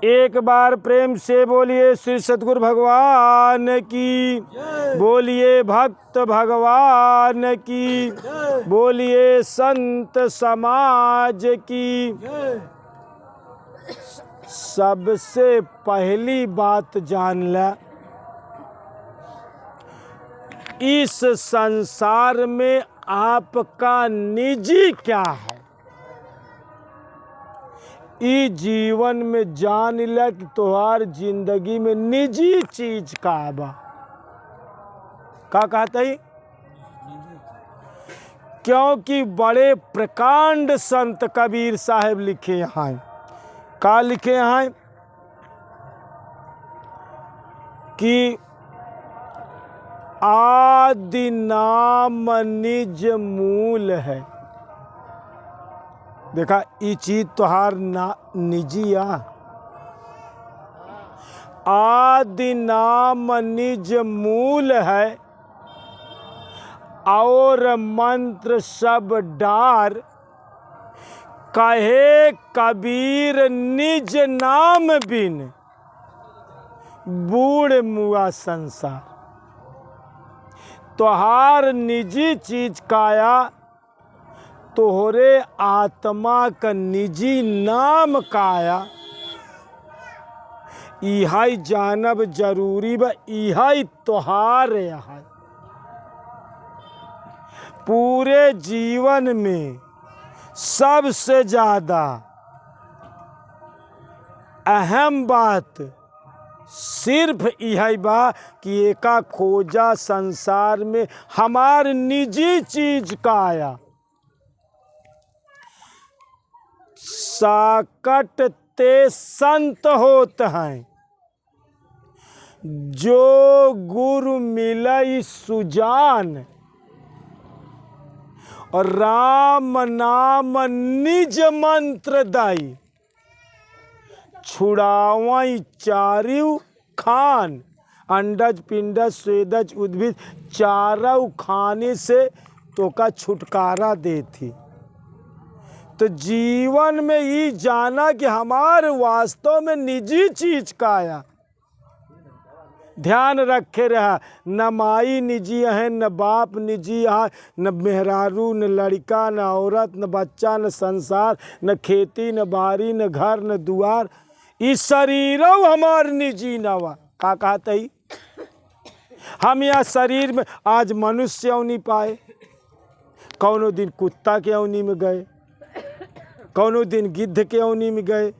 एक बार प्रेम से बोलिए श्री सद्गुरु भगवान की, बोलिए भक्त भगवान की, बोलिए संत समाज की। सबसे पहली बात जान ले, इस संसार में आपका निजी क्या है। इस जीवन में जान ले कि तुम्हार जिंदगी में निजी चीज का बा। का कहते ही? क्योंकि बड़े प्रकांड संत कबीर साहब लिखे हैं। का लिखे हैं कि आदि नाम निज मूल है। देखा ये चीज तोहार निजी आ। आदि नाम निज मूल है और मंत्र सब डार, कहे कबीर निज नाम बिन बूढ़ मुआ संसार। तोहार निजी चीज काया, तोहरे आत्मा का निजी नाम काया। इहाई जानब जरूरी बा, इहाई तोहार है। पूरे जीवन में सबसे ज्यादा अहम बात सिर्फ यही बा कि एका खोजा संसार में हमार निजी चीज का आया। साकट ते संत होत हैं, जो गुरु मिलई सुजान, और राम नाम निज मंत्र दाई, छुड़ावई चारिव खान। अंडज पिंडज स्वेदज उद्भिद चारव खाने से तो का छुटकारा देती। तो जीवन में ये जाना कि हमारे वास्तव में निजी चीज का आया। ध्यान रखे रहा, न माई निजी है, न बाप निजी है, न मेहरारू, न लड़का, न औरत, न बच्चा, न संसार, न खेती, न बारी, न घर, न दुआर। इस शरीर हमार निजी नवा। का कहते ही? हम यह शरीर में आज मनुष्य नहीं पाए, कौनो दिन कुत्ता के अवनी में गए, कौनो दिन गिद्ध के अवनी में गए,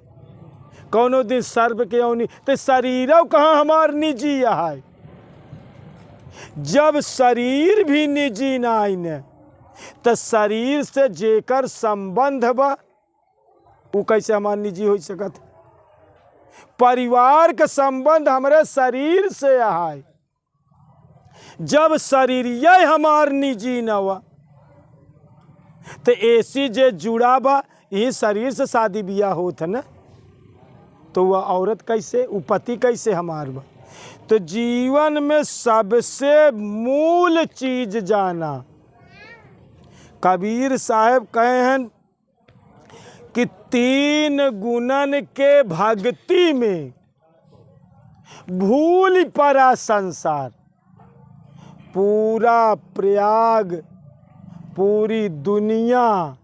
कौनो दिन सर्प के अवनी। तो शरीर कहाँ हमार निजी है। जब शरीर भी निजी ना आई न, तो शरीर से जेकर संबंध बा वो कैसे हमार निजी हो सकत। परिवार का संबंध हमारे शरीर से है। जब शरीर यह हमार निजी न हुआ, तो ऐसी जे जुड़ा बा, ये शरीर से शादी ब्याह होता ना, तो वह औरत कैसे, वो पति कैसे हमार बा। तो जीवन में सबसे मूल चीज जाना। कबीर साहब कहे हैं कि 3 गुणन के भक्ति में भूल पड़ा संसार। पूरा प्रयाग, पूरी दुनिया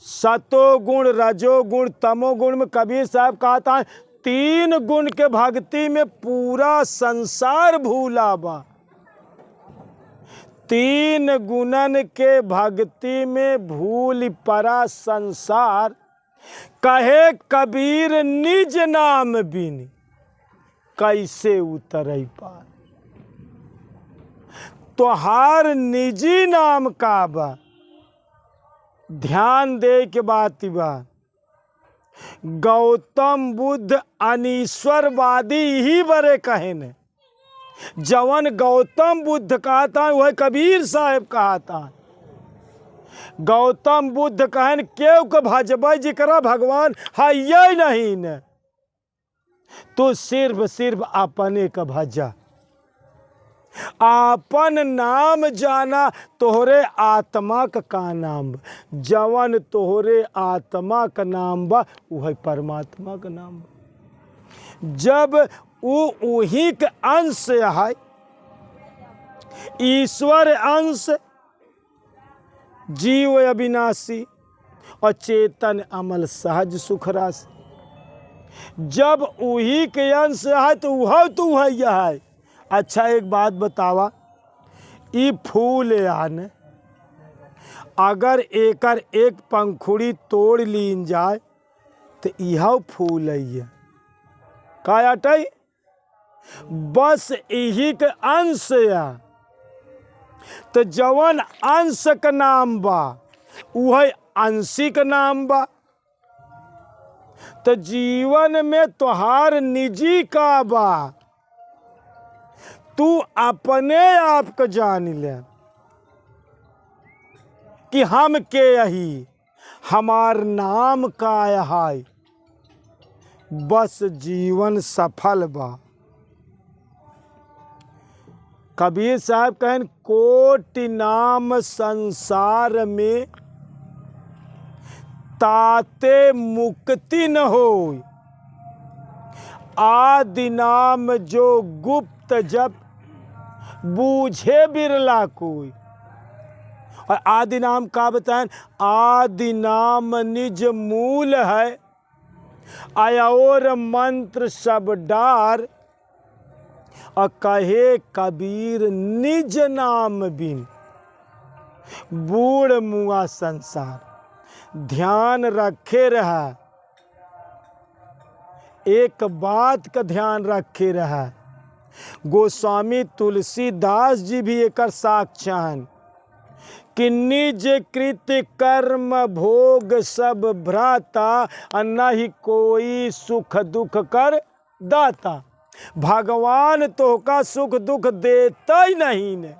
सतोगुण रजोगुण तमोगुण में कबीर साहब कहता है 3 गुण के भक्ति में पूरा संसार भूला बा। 3 गुणन के भक्ति में भूल परा संसार, कहे कबीर निज नाम बिन कैसे उतरई पार। तोहार निजी नाम का बा। ध्यान दे के बात बा, गौतम बुद्ध अनीश्वरवादी ही बड़े कहे ने। जवन गौतम बुद्ध कहता है वह कबीर साहब कहता है। गौतम बुद्ध कहन केव को भजबै जिकरा भगवान है ये नहीं न, तो सिर्फ अपने का भजा। आपन नाम जाना तोहरे आत्मा का नाम बा। जवन तोहरे आत्मा का नाम बा वह परमात्मा का नाम बा। जब उही के अंश है, ईश्वर अंश, जीव अविनाशी और चेतन अमल सहज सुख राशि। जब उही के अंश है तो वह तू है यह है। अच्छा एक बात बतावा, ई फूल आन अगर एकर एक पंखुड़ी तोड़ लीन जाए तो यह फूल है का अटई? बस यही के अंश है। तो जवन अंश का नाम बा वह अंशी का नाम बा। तो जीवन में तोहार निजी का बा, तू अपने आप को जान ले कि हम के यही हमार नाम का है, बस जीवन सफल बा। कबीर साहब कहन कोटि नाम संसार में ताते मुक्ति न हो, आदि नाम जो गुप्त जप बूझे बिरला कोई। और आदि नाम का बताएं, आदि नाम निज मूल है, आया और मंत्र सब डार। और कहे कबीर निज नाम बिन बूढ़ मुआ संसार। ध्यान रखे रहा, एक बात का ध्यान रखे रहा। गोस्वामी तुलसीदास जी भी एक साक्षान कि निज कृत कर्म भोग सब भ्राता, नहीं कोई सुख दुख कर दाता। भगवान तो का सुख दुख देता ही नहीं ने।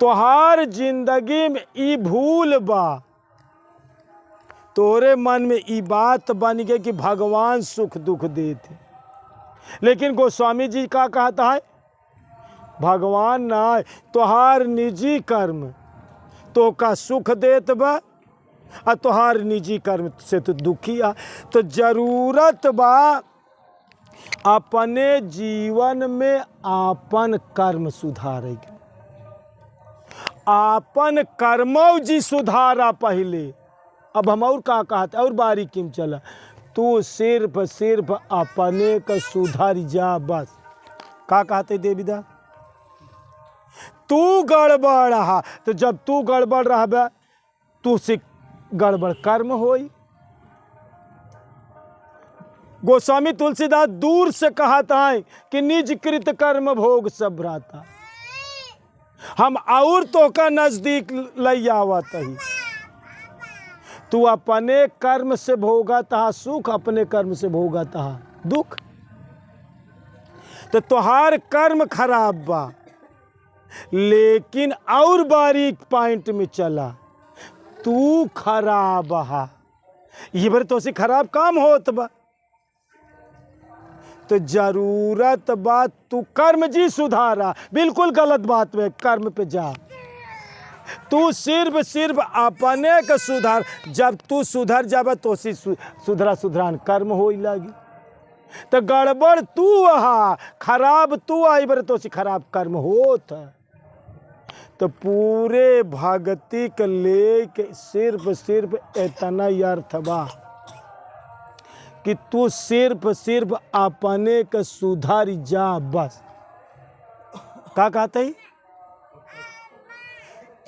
तोहार जिंदगी में ई भूल बा, तोरे मन में ई बात बन गई कि भगवान सुख दुख देते। लेकिन गोस्वामी जी का कहता है, भगवान ना तोहार निजी कर्म तो का सुख देत बा, और तोहार निजी कर्म से तो दुखी आ। तो जरूरत बा अपने जीवन में आपन कर्म सुधारे, आपन कर्मौ जी सुधारा पहले। अब हम और का कहते और बारीकी में चला, तू सिर्फ अपने का सुधार जा बस। का कहते देविदा, तू गड़बड़ रहा तो जब तू गड़बड़ रहा तू से गड़बड़ कर्म होई। गोस्वामी तुलसीदास दूर से कहता है कि निज कृत कर्म भोग सब भ्राता। हम और तो का नजदीक लई आवत ही। तू अपने कर्म से भोगता सुख, अपने कर्म से भोगता दुख। तो तुहार कर्म खराब बा, लेकिन और बारीक पॉइंट में चला, तू खराब हा, ये बार तो से खराब काम होत बा। तो जरूरत बात तू कर्म जी सुधारा, बिल्कुल गलत बात में कर्म पे जा। तू सिर्फ अपने का सुधार। जब तू सुधर जाबा तो सुधरान कर्म हो लगी। तो गड़बड़ तू हा, खराब तू आई बार तो खराब कर्म होत। तो पूरे भक्ति के लेके सिर्फ इतना अर्थ बा कि तू सिर्फ अपने के सुधार जा बस। का कहते ही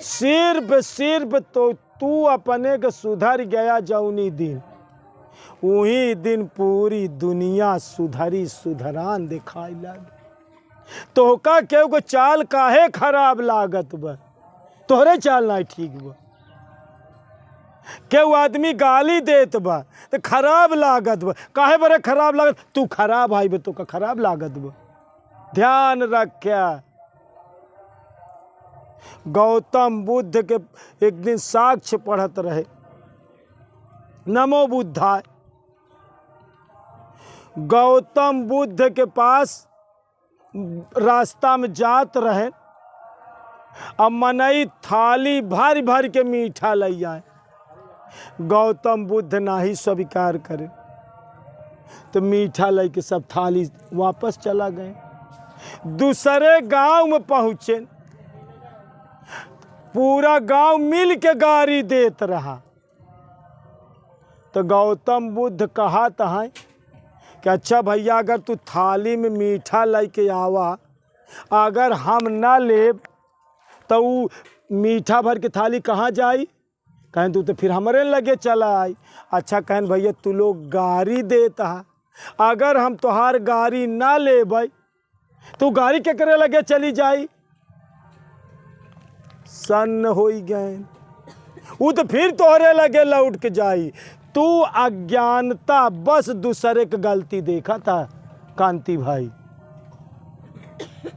सिर्फ तो तू अपने के सुधर गया जौनी दिन, वही दिन पूरी दुनिया सुधरान दिखाई लगे। तो का केहू को चाल काहे खराब लागत बा, तोहरे चाल नहीं ठीक बा। केहू आदमी गाली देत बा तो खराब लागत बा, काहे बरे खराब लागत, तू खराब आई बा तो का खराब लागत बा। ध्यान रख्या। गौतम बुद्ध के एक दिन साक्ष्य पढ़त रहे, नमो बुद्धाय। गौतम बुद्ध के पास रास्ता में जात रहे, अब मनई थाली भर भर के मीठा लई आए। गौतम बुद्ध नाही स्वीकार करे तो मीठा लई के सब थाली वापस चला गए। दूसरे गांव में पहुंचे, पूरा गांव मिल के गारी देत रहा। तो गौतम बुद्ध कहा है कि अच्छा भैया, अगर तू थाली में मीठा लेके आवा, अगर हम ना लेब तो वो मीठा भर के थाली कहाँ जाई? कहें तू तो फिर हमारे लगे चला आई। अच्छा कहें भैया तू लोग गारी देता है, अगर हम तोहार गारी ना लेबै तो गाड़ी के करे लगे चली जाई। सन्न हो गए, वो तो फिर तोहरे लगे लौट के जाई। तू अज्ञानता बस दूसरे की गलती देखा था कांति भाई,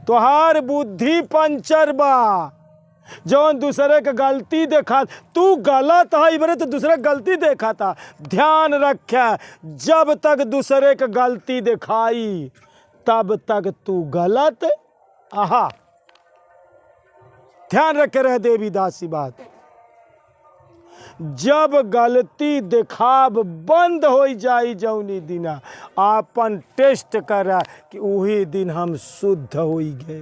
तोहार बुद्धि पंचर बा। जौन दूसरे के गलती देखा, तू गलत है बरे तो दूसरे गलती देखा था। ध्यान रखे, जब तक दूसरे के गलती दिखाई तब तक तू गलत। आहा, ध्यान रखे रहे देवीदासी बात। जब गलती दिखाब बंद हो जाई जौनी दिना, आपन टेस्ट करा कि वही दिन हम शुद्ध हो गए,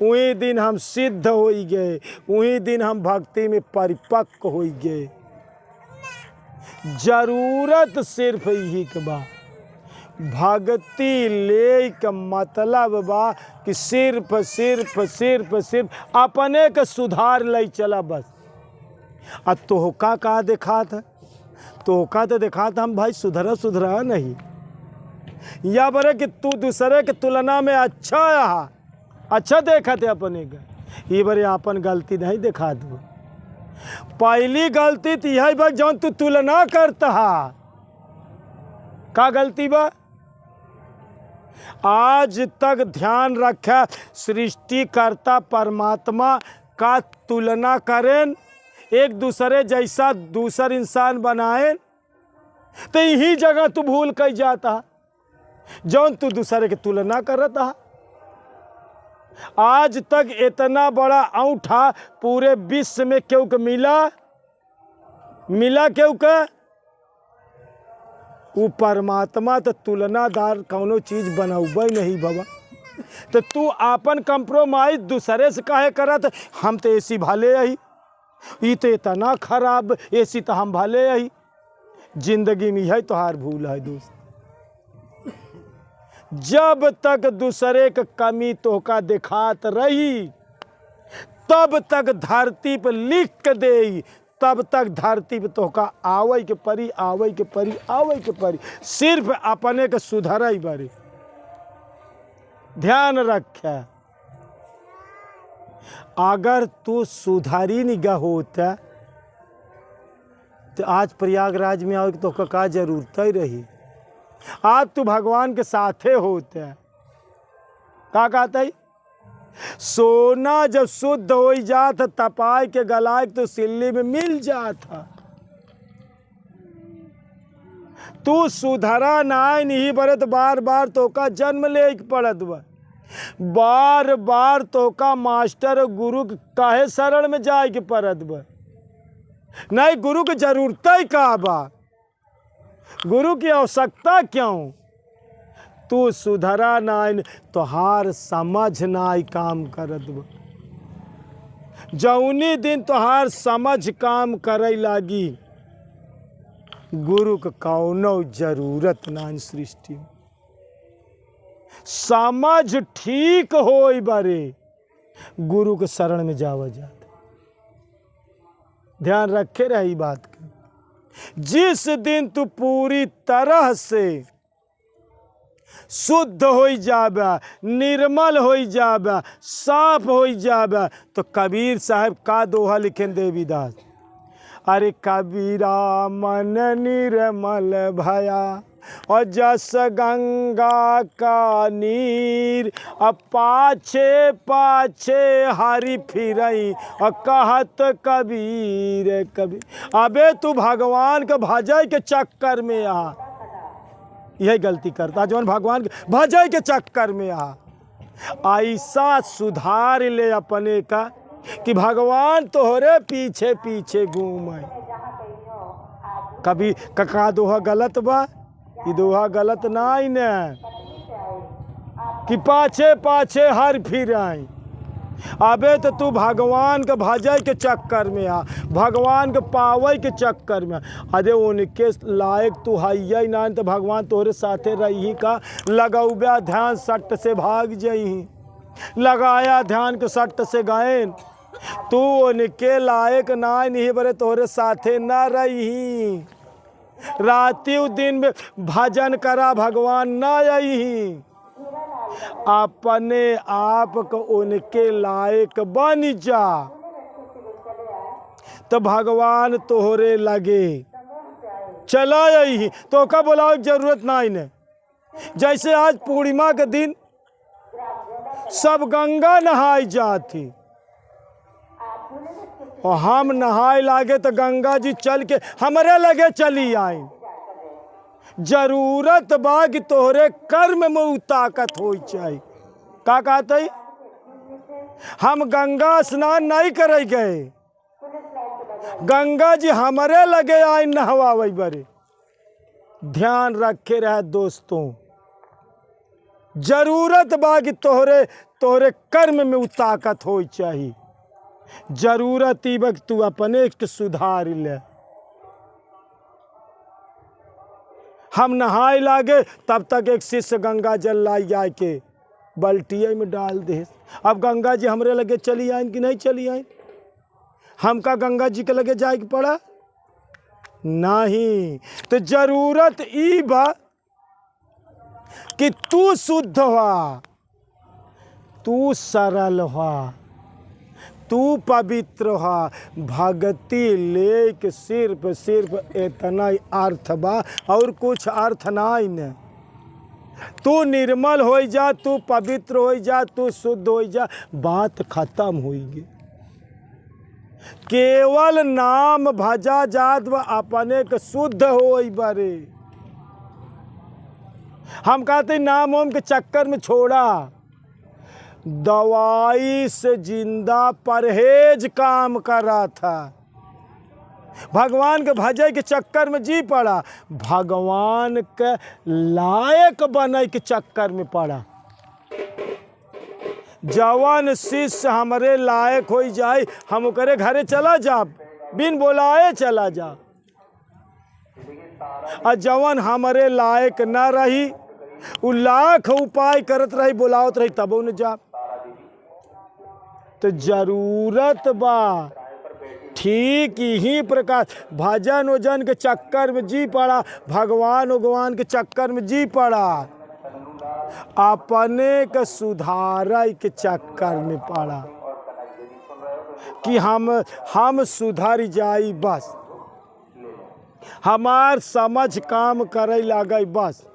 वही दिन हम सिद्ध हो गए, वही दिन हम भक्ति में परिपक्व हो गए। जरूरत सिर्फ यही के बा, भक्ति ले का मतलब बा कि सिर्फ सिर्फ सिर्फ सिर्फ अपने के सुधार ले चला बस। अब तोहका का देखा था? तोहका तो देखा था हम भाई सुधरा नहीं, या बरे कि तू दूसरे के तुलना में अच्छा देखा थे अपने का, ये बरे अपन गलती नहीं दिखा दो। पहली गलती तो यही बा जौन तू तुलना करता है। का गलती बा? आज तक ध्यान रखा, सृष्टिकर्ता परमात्मा का तुलना करें, एक दूसरे जैसा दूसर इंसान बनाए, तो यही जगह तू भूल कर जाता जौन तू दूसरे की तुलना करता। आज तक इतना बड़ा अंगूठा पूरे विश्व में क्यों के मिला क्यों के? वो परमात्मा तो तुलनादार कौनो चीज बनाऊबे नहीं बाबा। तो तू आपन कंप्रोमाइज दूसरे से काहे करत? हम तो ऐसी भाले आई, ये तो इतना खराब, ऐसी तो हम भाले आई। जिंदगी में है तोहार भूल है दोस्त। जब तक दूसरे का कमी तोहका दिखात रही, तब तक धरती पर लिख के दे, तब तक धरती पे तोहका आवे के परी। सिर्फ अपने के सुधर बारे। ध्यान रखे, अगर तू सुधारी निगाह होता तो आज प्रयागराज में आओ तो का जरूरत ही रही। आज तू भगवान के साथे होते हैं। का कहता है? सोना जब शुद्ध हो जात तपाए के गलाए तो सिल्ली में मिल जाता। तू सुधरा नहीं बरे तो बार बार तो का जन्म ले पड़त बा। बार बार तो का मास्टर गुरु काहे शरण में जाए के पड़त बा। नहीं, गुरु की जरूरत ही का बा, गुरु की आवश्यकता क्यों? तू सुधरा नहीं तो हार समझ नाई काम करत बा। जौनी दिन तोहार समझ काम करे लागी, गुरु के कौनो जरूरत नहीं सृष्टि में। समझ ठीक होई बारे गुरु के शरण में जावा जाता। ध्यान रखे रही बात का। जिस दिन तू पूरी तरह से शुद्ध हो जाबा, निर्मल हो जाबा, साफ हो जाबा, तो कबीर साहब का दोहा लिखें देवीदास। अरे कबीरा मन निर्मल भया और जस गंगा का नीर, अब पाछे पाछे हरि फिरई और कहत कबीर कबीर। अबे तू भगवान के भजय के चक्कर में आ, यही गलती करता जौन भगवान के भजय के चक्कर में आ। ऐसा सुधार ले अपने का कि भगवान तोहरे पीछे पीछे घूमे। कभी कका दोहा गलत बा, ये दोहा गलत ना ही न कि पाछे पाछे हर फिर आई। अबे तो तू भगवान के भजय के चक्कर में आ, भगवान के पावे के चक्कर में। अरे उनके लायक तू है ना तो भगवान तोहरे साथे रही का। लगौबा ध्यान सट से भाग जही, लगाया ध्यान के सट से गए। तू उनके लायक ना नहीं बरे तोहरे साथे ना रही। राति दिन में भजन करा भगवान ना यही। अपने आप को उनके लायक बन जा तो भगवान तोहरे लगे चला यही। तो का बुलाओ की जरूरत ना ही। जैसे आज पूर्णिमा के दिन सब गंगा नहाई जाती और हम नहाए लागे तो गंगा जी चल के हमारे लगे चली आई। जरूरत बा कि तोहरे कर्म में उ ताकत हो चाहिए। का कहते हम गंगा स्नान नहीं करे गए, गंगा जी हमारे लगे आई नहवावे बरे। ध्यान रखे रहे दोस्तों, जरूरत बा कि तोहरे कर्म में उ ताकत हो चाहिए। जरूरत ई वक्त तू अपने के सुधार ले। हम नहाए लागे तब तक एक शिष्य गंगा जल लाई जाए के बाल्टिया में डाल दे। अब गंगा जी हमरे लगे चली आए कि नहीं चली आए? हमका गंगा जी के लगे जाए के पड़ा नहीं। तो जरूरत ई बा कि तू शुद्ध हुआ, तू सरल हुआ, तू पवित्र हुआ। भक्ति ले के सिर्फ इतना ही अर्थ बा और कुछ अर्थ नहीं न। तू निर्मल हो जा, तू पवित्र हो जा, तू शुद्ध हो जा, बात खत्म होगी। केवल नाम भजा जात व अपने के शुद्ध हो बरे। हम कहते नाम ओम के चक्कर में छोड़ा, दवाई से जिंदा परहेज काम कर रहा था। भगवान के भजय के चक्कर में जी पड़ा, भगवान के लायक बने के चक्कर में पड़ा। जवान शिष्य हमारे लायक हो जाए, हम करे घरे चला जा, बिन बोलाए चला जा। और जवान हमारे लायक ना रही, उ लाख उपाय करत रही, बुलावत रही, तब न जा। तो जरूरत बा ठीक ही प्रकार भजन वजन के चक्कर में जी पड़ा, भगवान भगवान के चक्कर में जी पड़ा, अपने के सुधार के चक्कर में पड़ा कि हम सुधर जाई। बस हमार समझ काम करे लगे। बस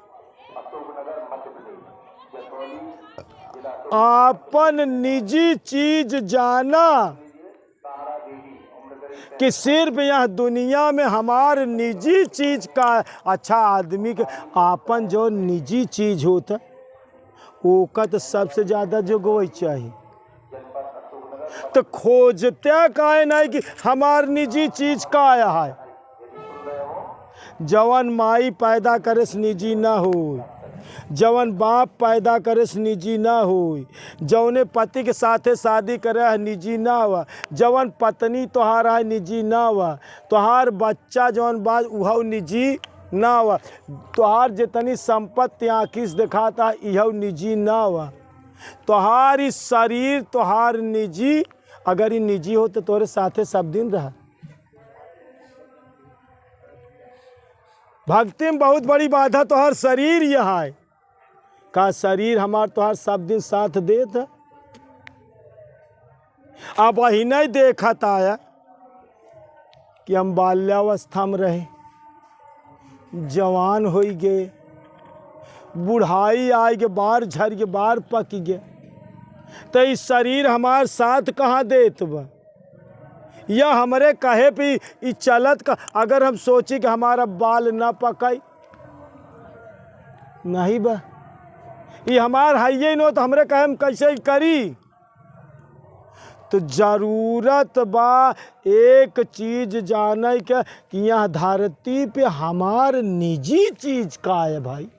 अपन निजी चीज जाना कि सिर्फ यह दुनिया में हमार निजी चीज का। अच्छा आदमी के अपन जो निजी चीज होता ओका तो सबसे ज़्यादा जोगोई चाहिए। तो खोजते काहे नहीं कि हमार निजी चीज का आया है। जवन माई पैदा करे से निजी ना हो, जवन बाप पैदा करे से निजी ना हो, जौने पति के साथे शादी करे है निजी ना हुआ, जवन पत्नी तोहार है निजी ना हुआ, तोहार बच्चा जवन बात उह निजी ना हुआ, तोहार जितनी संपत्ति आँखिस दिखाता यह निजी ना हुआ, तोहार इस शरीर तोहार निजी। अगर ये निजी हो तो तोरे साथे सब दिन रहा। भक्ति में बहुत बड़ी बाधा तोहार शरीर यहाँ है। का शरीर हमार तोहार सब दिन साथ देत है। अब वही नहीं देखत आया कि हम बाल्यावस्था में रहे, जवान हो गए, बुढ़ाई आए के बार झर के बार पक गए, तो इस शरीर हमार साथ कहाँ देत बा? या हमारे कहे पे ई चलत का। अगर हम सोची कि हमारा बाल ना पकाई नहीं बा, ये हमार है नो तो हमरे कहे हम कैसे करी। तो जरूरत बा एक चीज जाने के कि यहाँ धरती पे हमार निजी चीज का है भाई,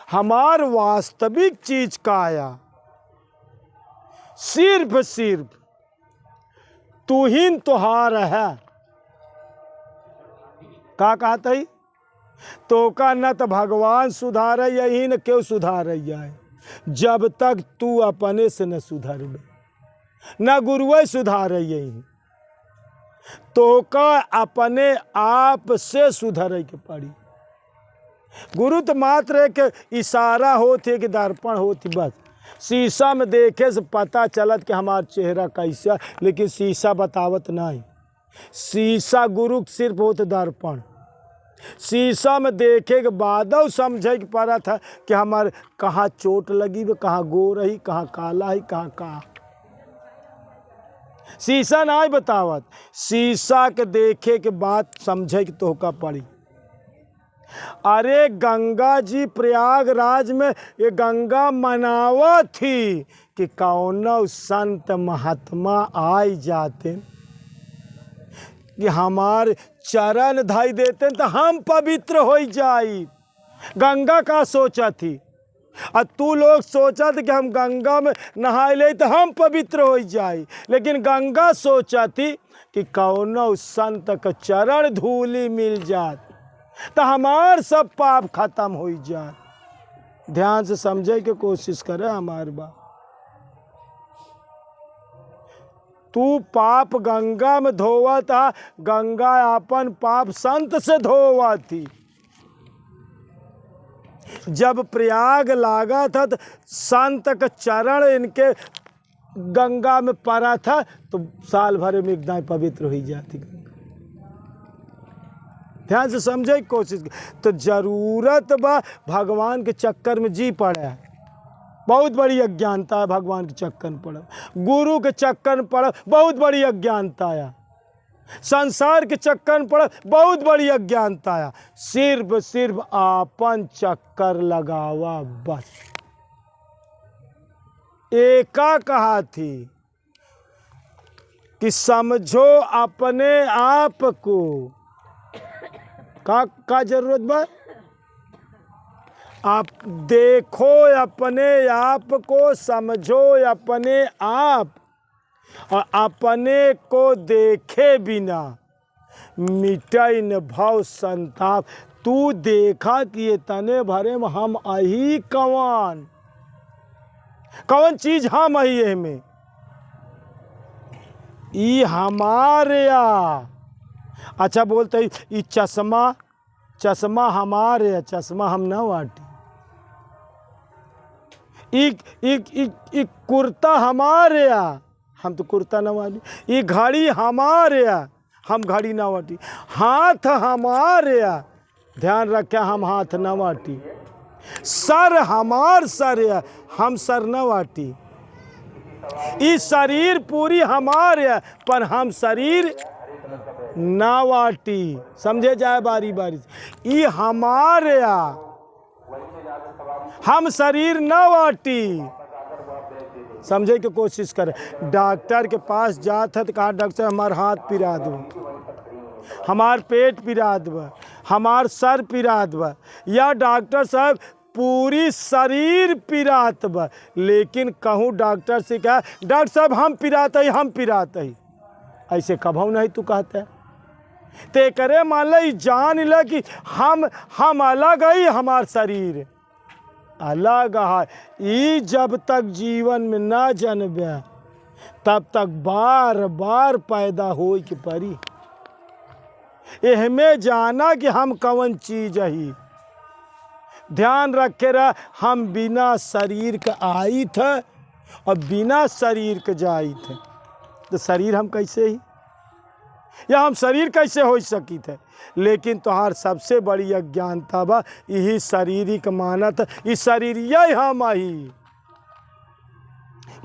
हमार वास्तविक चीज का आया। सिर्फ तू ही तुहार है। का कहता ही तो का न तो भगवान सुधार यही न क्यों सुधार जाए जब तक तू अपने से न सुधरबे, न गुरुए सुधार यही तो का अपने आप से सुधर के पड़ी। गुरु तो मात्र एक इशारा होती कि दर्पण होती, बस शीशा में देखे से पता चलत कि हमारा चेहरा कैसा, लेकिन शीशा बतावत नहीं। शीशा गुरु सिर्फ होत दर्पण। शीशा में देखे के बाद समझे के पड़ा था कि हमारे कहाँ चोट लगी, कहाँ गोर है, कहाँ काला है, कहाँ का। शीशा नहीं बतावत, शीशा के देखे के बाद समझे कि तोहका पड़ी। अरे गंगा जी प्रयागराज में ये गंगा मनावा थी कि कौन संत महात्मा आई जाते कि हमारे चरण धाई देते तो हम पवित्र हो जाई। गंगा का सोचा थी, और तू लोग सोचा था कि हम गंगा में नहाए ले तो हम पवित्र हो जाए, लेकिन गंगा सोचा थी कि कौन संत का चरण धूली मिल जात तो हमार सब पाप खत्म हो जात। ध्यान से समझे के कोशिश करे हमार बात। तू पाप गंगा में धोवा था, गंगा अपन पाप संत से धोवा थी। जब प्रयाग लागा था तो संत का चरण इनके गंगा में पड़ा था तो साल भर में एकदम पवित्र हो जाती। ध्यान से समझे की कोशिश। तो जरूरत बा भगवान के चक्कर में जी पड़े है, बहुत बड़ी अज्ञानता है। भगवान के चक्कर में पड़ा, गुरु के चक्कर में पड़ा, बहुत बड़ी अज्ञानता है। संसार के चक्कर में पड़ा, बहुत बड़ी अज्ञानता है। सिर्फ आपन चक्कर लगावा बस। एका कहा थी कि समझो अपने आप को। का जरूरत बा? आप देखो अपने आप को, समझो अपने आप, और अपने को देखे बिना मिटाई न भाव संताप। तू देखा कि ये तने भरे में हम अही कौन चीज हम अही में ई हमारे या। अच्छा बोलते ये चश्मा हमारे या, चश्मा हम ना वाटी। एक कुर्ता हमारे या, हम तो कुर्ता ना वाटी। ये घड़ी हमारे या, हम घड़ी ना वाटी। हाथ हमारे या, ध्यान रखे हम हाथ ना वाटी। सर हमार सर या, हम सर ना वाटी। ये शरीर पूरी हमारे या, पर हम शरीर ना वाटी। समझे जाए बारी बारी से। ये हमारे या, हम शरीर ना वाटी। समझे की कोशिश करें। डॉक्टर के पास जाता तो कहा डॉक्टर हमारा हाथ पिरा दो, हमार पेट पिरा दो, हमार सर पिरा दो, या डॉक्टर साहब पूरी शरीर पिरात बा। लेकिन कहूँ डॉक्टर से कहा डॉक्टर साहब हम पिराते ही, ऐसे कभू नहीं तू कहता है। ते करे मान लो जान ल कि हम अलग है, हमार शरीर अलग है। ये जब तक जीवन में ना जनबे तब तक बार बार पैदा हो के परी। एहमे जाना कि हम कौन चीज है। ध्यान रखे रहा, हम बिना शरीर के आई थे और बिना शरीर के जाई थे। तो शरीर हम कैसे ही, या हम शरीर कैसे हो सकी थे। लेकिन तोहार सबसे बड़ी अज्ञानता बा यही शारीरिक मानत। इस शरीर यही हम ही।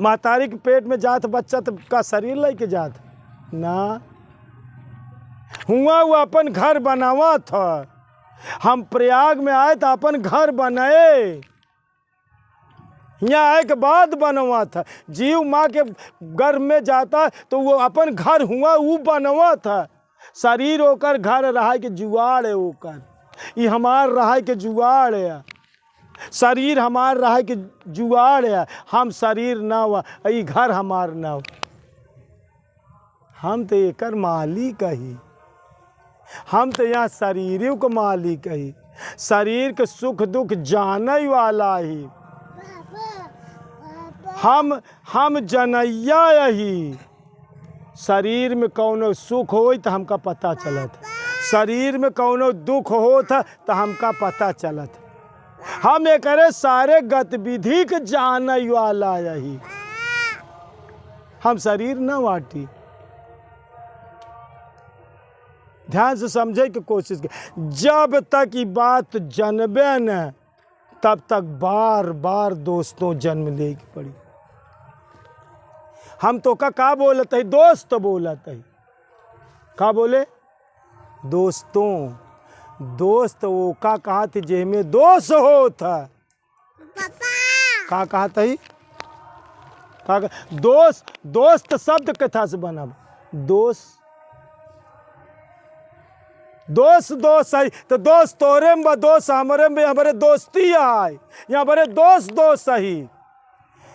महतारी के पेट में जात बच्चा तो का शरीर लेके जात ना हुआ। वो अपन घर बनावा था, हम प्रयाग में आए तो अपन घर बनाए, यहाँ आए के बाद बनवा था। जीव माँ के गर्भ में जाता तो वो अपन घर हुआ वो बनवा था। शरीर होकर घर रहा के जुआड़ है, होकर ये हमार रहा के जुआड़ है, शरीर हमार रहा के जुआड़ है। हम शरीर ना हुआ, ये घर हमार ना हो, हम तो एकर मालिक ही, हम तो यहाँ शरीर को मालिक ही, शरीर के सुख दुख जाने वाला ही हम जनैया यही। शरीर में कौनो सुख हो तो हमका पता चलत, शरीर में कौनो दुख हो था तो हमका पता चलत। हम एक सारे गतिविधि के जाने वाला यही, हम शरीर न बाटी। ध्यान से समझे की कोशिश कर। जब तक ये बात जनबे न तब तक बार बार दोस्तों जन्म लेगी पड़ी। हम तो का बोलत है, दोस्त बोलत है, का बोले दोस्तों। दोस्त वो का कहा थी जेमे दोस्त हो था, का कहा था ही का दोस्त। दोस्त शब्द कथा से बना, दोस्त दोस्त दोस्त है तो दोस्त तोरे में दोस्त हमारे में, हमारे दोस्ती आए यहाँ बड़े दोस्त दोस्त सही।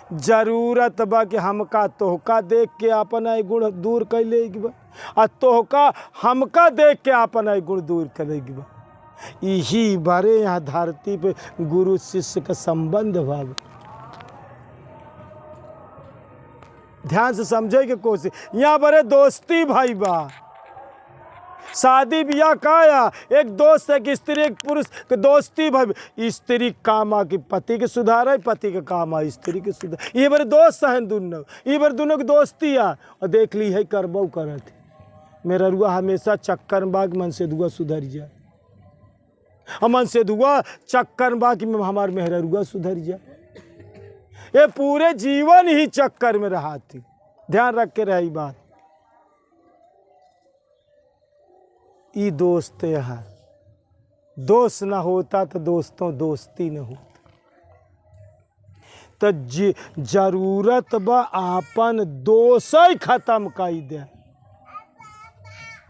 जरूरत बा कि हमका तोहका देख के अपन आई गुण दूर कर लेगी बा, और तोहका हमका देख के अपन आई गुण दूर करेगी बा। यही बारे यहाँ धरती पे गुरु शिष्य का संबंध भाव। ध्यान से समझे की कोशिश। यहाँ बड़े दोस्ती भाई बा। शादी ब्याह काया एक दोस्त एक स्त्री एक पुरुष के दोस्ती भाई। स्त्री काम आ कि पति के सुधार है, पति के काम आ स्त्री के सुधार। ये बड़े दोस्त हैं दोनों, ये बड़े दोनों की दोस्ती आ। और देख ली है करबो करत मेरा रुआ हमेशा चक्कर बाग मन से दुआ सुधर जाए, और मन से दुआ चक्कर बाग में हमार मेहरा रुआ सुधर जाए। ये पूरे जीवन ही चक्कर में रहा थी। ध्यान रख के रही बात। ये दोस्त है, दोस्त ना होता तो दोस्तों दोस्ती न होती। तो जरूरत बा आपन दोष ही खत्म कर दे।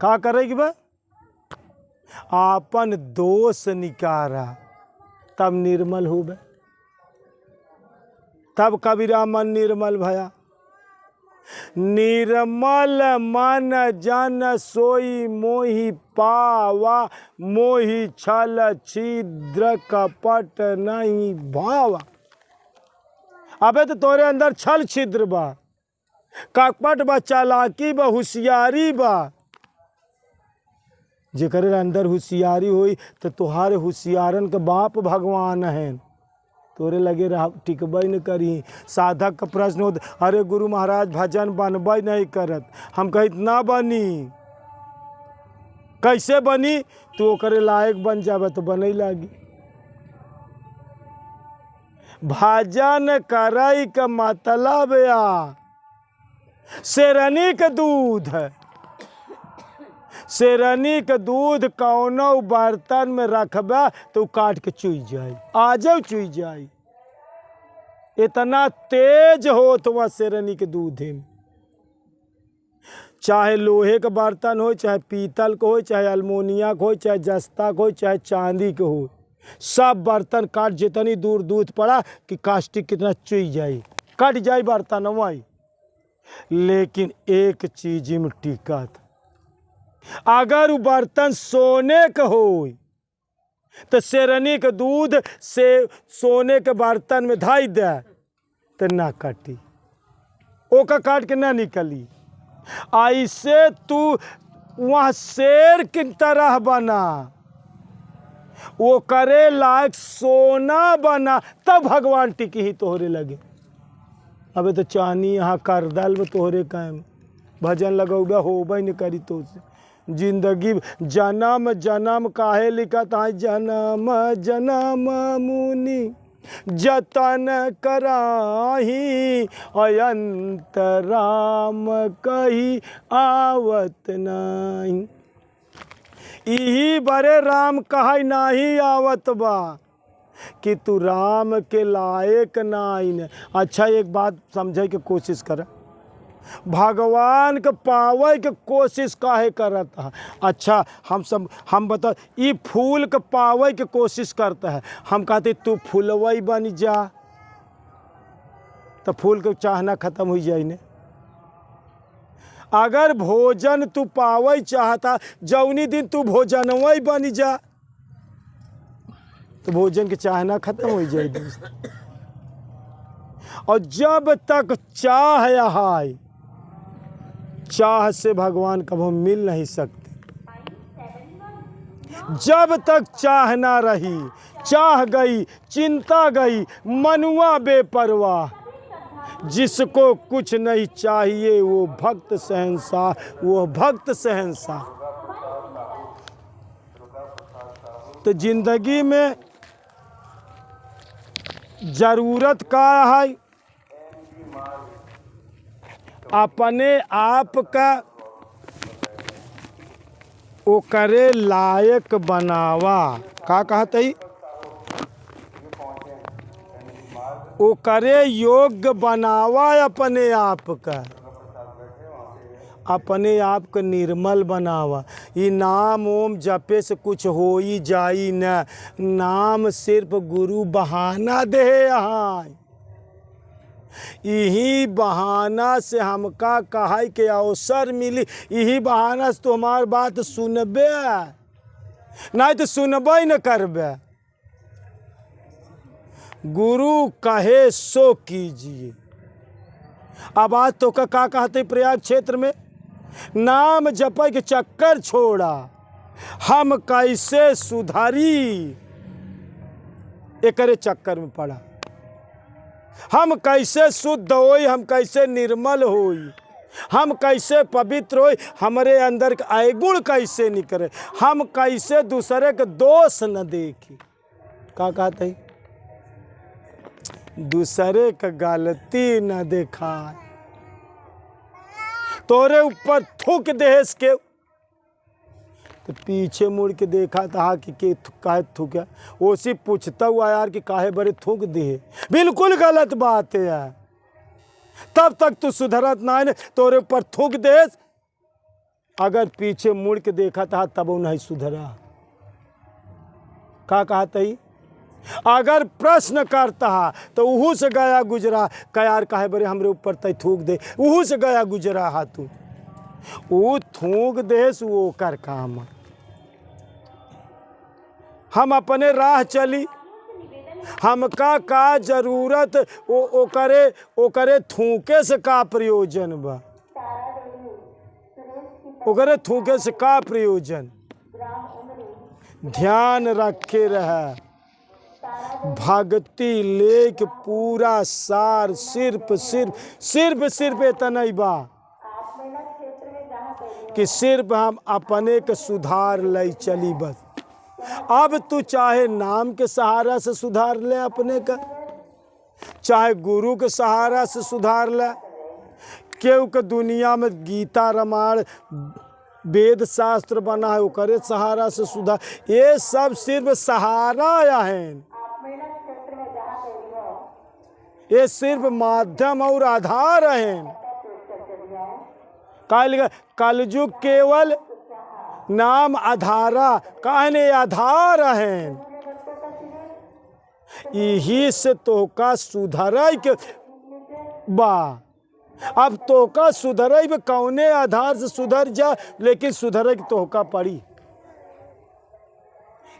का करेगी बा आपन दोष निकारा तब निर्मल हो बे, तब कबीरा मन निर्मल भया। निर्मल मन जन सोई मोहि पावा, मोहि छल छिद्र कपट नहीं भावा। अबे तो तोरे अंदर छल छिद्र बा, कपट बा, चालाकी बा, होशियारी बा। जेकर अंदर होशियारी हुई तो तुहारे होशियारन के बाप भगवान हैं, तोरे लगे रह टिकबई न करी। साधक का प्रश्न हो, अरे गुरु महाराज भजन बनबई नहीं करत। हम कहित ना बनी, कैसे बनी? तो करे लायक बन जावे तो बने लागी। भजन करई का मतलब या शेरनी का दूध है। शेरनी का दूध कौनो बर्तन में रखबा तो काट के चुई जाए, आ जाओ चुई जाए। इतना तेज हो तो वह शेरनी के दूध है। चाहे लोहे का बर्तन हो, चाहे पीतल को हो, चाहे अल्मोनिया को हो, चाहे जस्ता को हो, चाहे चांदी को हो, सब बर्तन काट जितनी दूर दूध पड़ा कि कास्टिक कितना चुई जाए, कट जाए बर्तन वही। लेकिन एक चीज में टिका था, अगर वो बर्तन सोने का हो तो शेरनी के दूध से सोने के बर्तन में धाई दे तो ना कटी, ओका काट के ना निकली। ऐसे तू वहाँ शेर की तरह बना, वो करे लायक सोना बना, तब भगवान टिकी ही तोहरे लगे। अबे तो चानी यहाँ कर दल तोहरे कायम भजन लगौबा होबे न करी तो जिंदगी जन्म जन्म काहे लिखत है, जन्म जन्म मुनि जतन कराही, अयंत राम कही आवत नहीं। यही बड़े राम कहा नहीं आवत बा कि तू राम के लायक नाइन। अच्छा एक बात समझे के कोशिश कर, भगवान के पावे के कोशिश काहे करता है? अच्छा हम बता, ये फूल के पावे के कोशिश करता है, हम कहते तू फूलवई बन जा, तो फूल के चाहना खत्म हो जाए ने। अगर भोजन तू पावे चाहता, जौनी दिन तू भोजनवई बन जा, तो भोजन के चाहना खत्म हो जाए दोस्त। और जब तक चाह है, चाह से भगवान कभी मिल नहीं सकते। जब तक चाह ना रही, चाह गई, चिंता गई, मनुआ बेपरवाह। जिसको कुछ नहीं चाहिए वो भक्त शहंशाह, वो भक्त शहंशाह। तो जिंदगी में जरूरत का है अपने आप का ओ करे लायक बनावा। का कहते ही ओ करे योग्य बनावा अपने आप का, अपने आप को निर्मल बनावा। ये नाम ओम जपे से कुछ हो ही जाई न, नाम सिर्फ गुरु बहाना दे यहाँ। यही बहाना से हमका कहा के अवसर मिली, यही बहाना से तो हमार बात सुनबे, नहीं तो सुनबे न करबे। गुरु कहे सो कीजिए। अब आज तो का कहते प्रयाग क्षेत्र में, नाम जपे के चक्कर छोड़ा, हम कैसे सुधारी एकरे चक्कर में पड़ा। हम कैसे शुद्ध होई, हम कैसे निर्मल होई, हम कैसे पवित्र होई, हमारे अंदर के अवगुण कैसे निकले, हम कैसे दूसरे के दोष न देखी। का कहते हैं? दूसरे का गलती न देखा, तोरे ऊपर थूक देश के, तो पीछे मुड़ के देखा था कि काहे थूका, उसी पूछता हुआ यार कि काहे बड़े थूक दिए। बिल्कुल गलत बात है यार। तब तक तू सुधरत ना है, तोरे ऊपर थूक देश। अगर पीछे मुड़ के देखा था तब वो नहीं सुधरा। का कहता ही? अगर प्रश्न करता तो उहू से गया गुजरा, का यार काहे बड़े हमरे ऊपर तय थूक दे, उहू से गया गुजरा हा तू। वो थूक देश वो कर काम। हम अपने राह चली, हमका का जरूरत ओ करे थूके से का प्रयोजन बा, ओकरे थूके से का प्रयोजन। ध्यान रखे रहा, भक्ति लेके पूरा सार सिर्फ इतना ही बा कि सिर्फ हम अपने के सुधार ले चली बस। अब तू चाहे नाम के सहारा से सुधार ले अपने का, चाहे गुरु के सहारा से सुधार ले, क्यों के दुनिया में गीता रामायण वेद शास्त्र बना है ओकरे सहारा से सुधार। ये सब सिर्फ सहारा है, ये सिर्फ माध्यम और आधार है। कलयुग केवल नाम आधारा, कहने आधार है। यही से तोका सुधरई के बा। अब तोका सुधरई में कौने आधार से सुधर जा, लेकिन सुधरे की तोका पड़ी।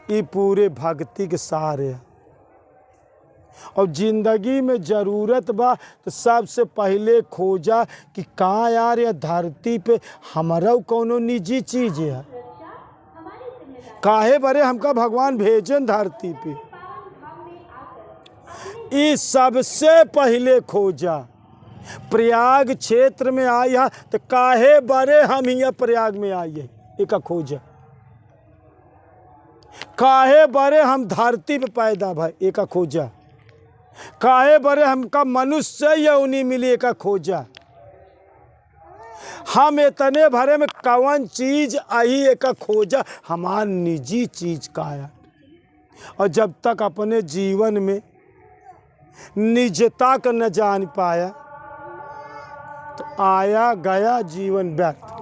ये पूरे भक्ति के सहारे है। और जिंदगी में जरूरत बा तो सबसे पहले खोजा कि कहाँ यार ये धरती पे हमारा कोनो निजी चीज है, काहे बरे हमका भगवान भेजन धरती पे। इस सबसे पहले खोजा। प्रयाग क्षेत्र में आया तो काहे बरे हम यहाँ प्रयाग में आइए, एक खोजा। काहे बरे हम धरती पे पैदा भाई, एक खोजा। काहे बरे हमका मनुष्य या उन्हीं मिली, एक खोजा। हम इतने भरे में कौन चीज आई एक खोजा हमार निजी चीज का आया। और जब तक अपने जीवन में निजता को न जान पाया तो आया गया जीवन व्यर्थ।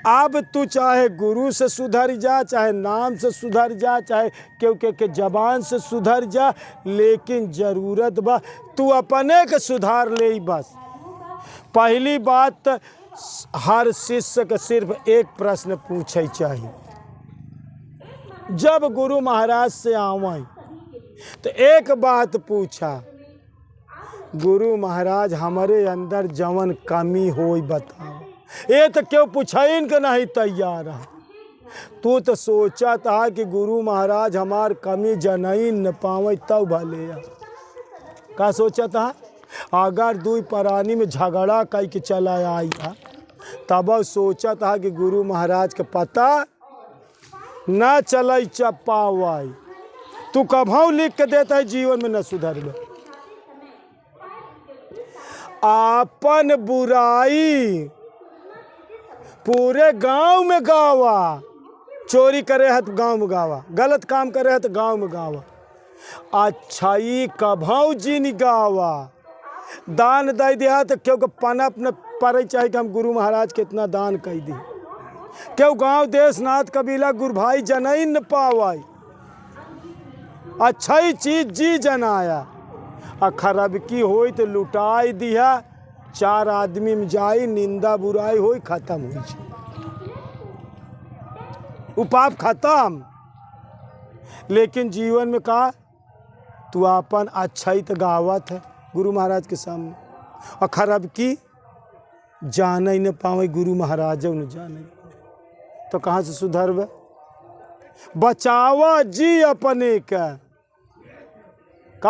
अब तू चाहे गुरु से सुधर जा, चाहे नाम से सुधर जा, चाहे क्योंकि के जबान से सुधर जा, लेकिन जरूरत बा तू अपने के सुधार ले। बस पहली बात हर शिष्य के सिर्फ एक प्रश्न पूछे चाहिए। जब गुरु महाराज से आवे तो एक बात पूछा, गुरु महाराज हमारे अंदर जवन कमी होई बताओ। ये तो क्यों पूछाइन के नहीं तैयार है। तू तो सोचा था कि गुरु महाराज हमार कमी जनई न पावे तब भले। का सोचा था? अगर दू प्राणी में झगड़ा कई के चला आई था तब सोचा था कि गुरु महाराज के पता न चल चपावाई। तू कभू लिख के देता है जीवन में न सुधर में। आपन बुराई पूरे गांव में गावा, चोरी करे है तो गांव में गावा, गलत काम करे है तो गांव में गावा, अच्छाई कभू जिन गावा, दान दे दिया तो क्योंकि पनप न पड़े चाहे कि हम गुरु महाराज कितना दान कर दी। क्यों गांव देश नाथ कबीला गुरु भाई जनई न पावाई। अच्छाई चीज जी जनाया और खराब की होई तो लुटाई दिया। चार आदमी में जाई निंदा बुराई होई खत्म हुई, वो पाप खत्म। लेकिन जीवन में कहा तू अपन अच्छाई तो गावत है गुरु महाराज के सामने और खराब की जान ही न पावे गुरु महाराज न जाने तो कहाँ से सुधरबे। बचावा जी अपने का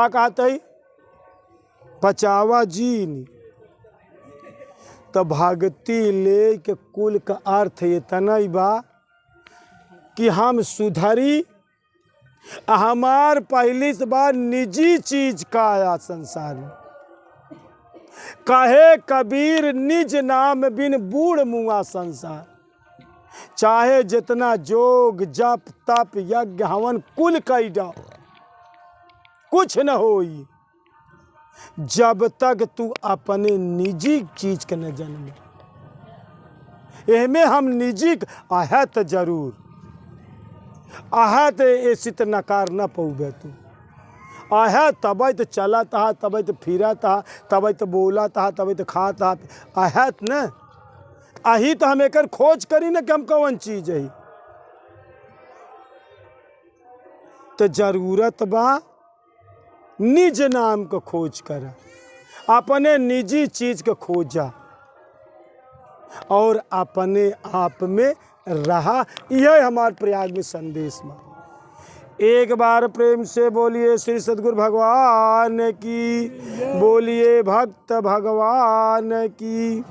कहते ही बचावा जी नहीं तो भक्ति ले के कुल का अर्थ इतना ही बा कि हम सुधरी। हमार पहली से बार निजी चीज का आया संसार में। कहे कबीर निज नाम बिन बूढ़ मुआ संसार। चाहे जितना जोग जप तप यज्ञ हवन कुल कई जाओ कुछ न होई जब तक तू अपने निजी चीज के न जन्म। एहमे हम निजी आहत जरूर आहत ऐसी तो नकार न पौबे। तू आह तब तो चला था, तब तो फिरा था, तब तो बोला था, तब तो खा था। आहत न अही तो हम एक खोज करी न कि हम कौन चीज है। तो जरूरत बा निज नाम को खोज कर, अपने निजी चीज को खोजा और अपने आप में रहा। यह हमारे प्रयाग में संदेश में। एक बार प्रेम से बोलिए श्री सद्गुरु भगवान की, बोलिए भक्त भगवान की।